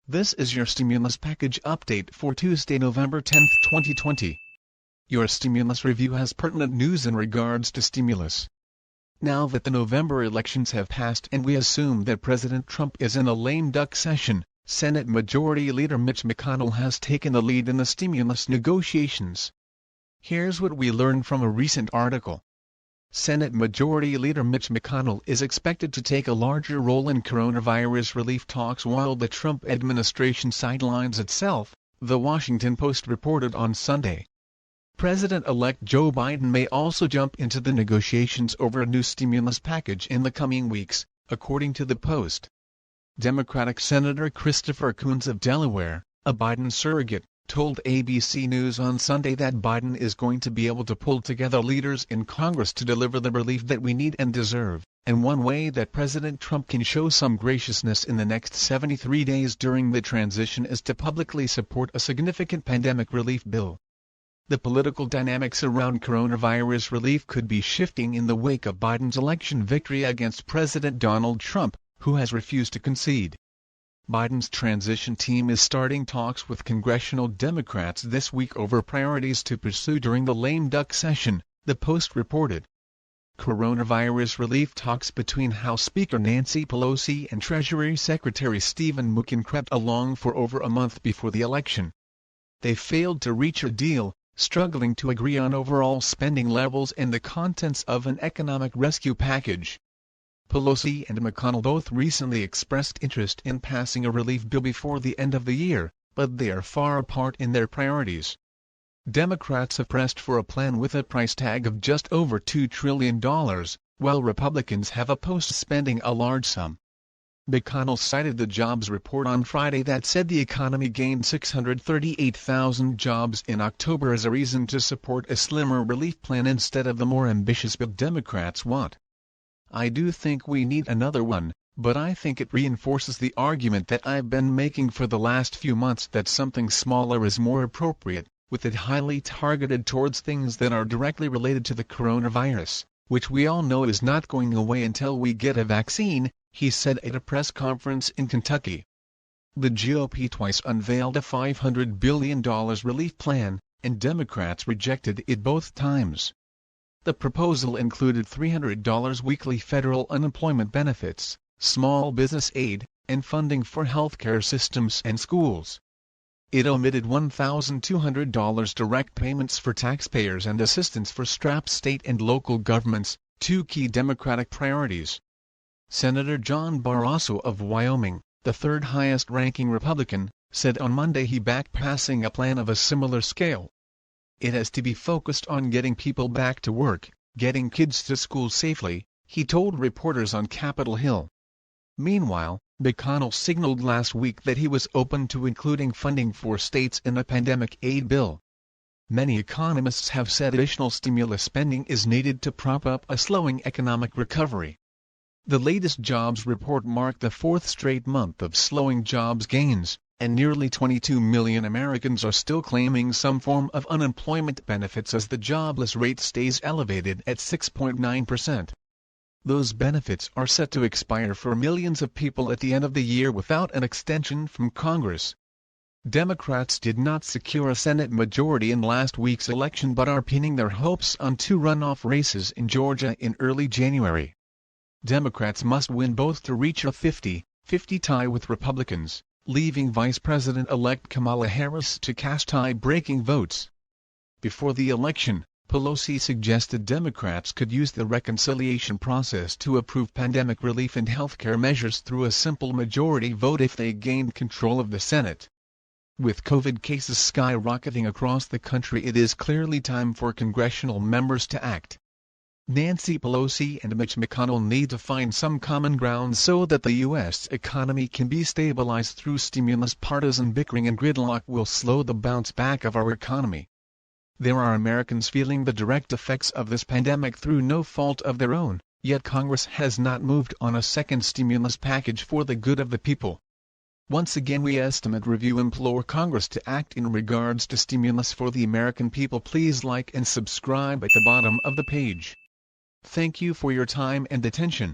This is your stimulus package update for Tuesday, November 10, 2020. Your stimulus review has pertinent news in regards to stimulus. Now that the November elections have passed and we assume that President Trump is in a lame duck session, Senate Majority Leader Mitch McConnell has taken the lead in the stimulus negotiations. Here's what we learned from a recent article. Senate Majority Leader Mitch McConnell is expected to take a larger role in coronavirus relief talks while the Trump administration sidelines itself, The Washington Post reported on Sunday. President-elect Joe Biden may also jump into the negotiations over a new stimulus package in the coming weeks, according to the Post. Democratic Senator Christopher Coons of Delaware, a Biden surrogate, told ABC News on Sunday that Biden is going to be able to pull together leaders in Congress to deliver the relief that we need and deserve, and one way that President Trump can show some graciousness in the next 73 days during the transition is to publicly support a significant pandemic relief bill. The political dynamics around coronavirus relief could be shifting in the wake of Biden's election victory against President Donald Trump, who has refused to concede. Biden's transition team is starting talks with congressional Democrats this week over priorities to pursue during the lame duck session, the Post reported. Coronavirus relief talks between House Speaker Nancy Pelosi and Treasury Secretary Stephen Mnuchin crept along for over a month before the election. They failed to reach a deal, struggling to agree on overall spending levels and the contents of an economic rescue package. Pelosi and McConnell both recently expressed interest in passing a relief bill before the end of the year, but they are far apart in their priorities. Democrats have pressed for a plan with a price tag of just over $2 trillion, while Republicans have opposed spending a large sum. McConnell cited the jobs report on Friday that said the economy gained 638,000 jobs in October as a reason to support a slimmer relief plan instead of the more ambitious bill Democrats want. I do think we need another one, but I think it reinforces the argument that I've been making for the last few months that something smaller is more appropriate, with it highly targeted towards things that are directly related to the coronavirus, which we all know is not going away until we get a vaccine, he said at a press conference in Kentucky. The GOP twice unveiled a $500 billion relief plan, and Democrats rejected it both times. The proposal included $300 weekly federal unemployment benefits, small business aid, and funding for healthcare systems and schools. It omitted $1,200 direct payments for taxpayers and assistance for strapped state and local governments, two key Democratic priorities. Senator John Barrasso of Wyoming, the third highest-ranking Republican, said on Monday he backed passing a plan of a similar scale. It has to be focused on getting people back to work, getting kids to school safely, he told reporters on Capitol Hill. Meanwhile, McConnell signaled last week that he was open to including funding for states in a pandemic aid bill. Many economists have said additional stimulus spending is needed to prop up a slowing economic recovery. The latest jobs report marked the fourth straight month of slowing jobs gains, and nearly 22 million Americans are still claiming some form of unemployment benefits as the jobless rate stays elevated at 6.9%. Those benefits are set to expire for millions of people at the end of the year without an extension from Congress. Democrats did not secure a Senate majority in last week's election but are pinning their hopes on two runoff races in Georgia in early January. Democrats must win both to reach a 50-50 tie with Republicans, leaving Vice President-elect Kamala Harris to cast tie-breaking votes. Before the election, Pelosi suggested Democrats could use the reconciliation process to approve pandemic relief and health care measures through a simple majority vote if they gained control of the Senate. With COVID cases skyrocketing across the country, it is clearly time for congressional members to act. Nancy Pelosi and Mitch McConnell need to find some common ground so that the U.S. economy can be stabilized through stimulus. Partisan bickering and gridlock will slow the bounce back of our economy. There are Americans feeling the direct effects of this pandemic through no fault of their own, yet Congress has not moved on a second stimulus package for the good of the people. Once again, we estimate review implore Congress to act in regards to stimulus for the American people. Please like and subscribe at the bottom of the page. Thank you for your time and attention.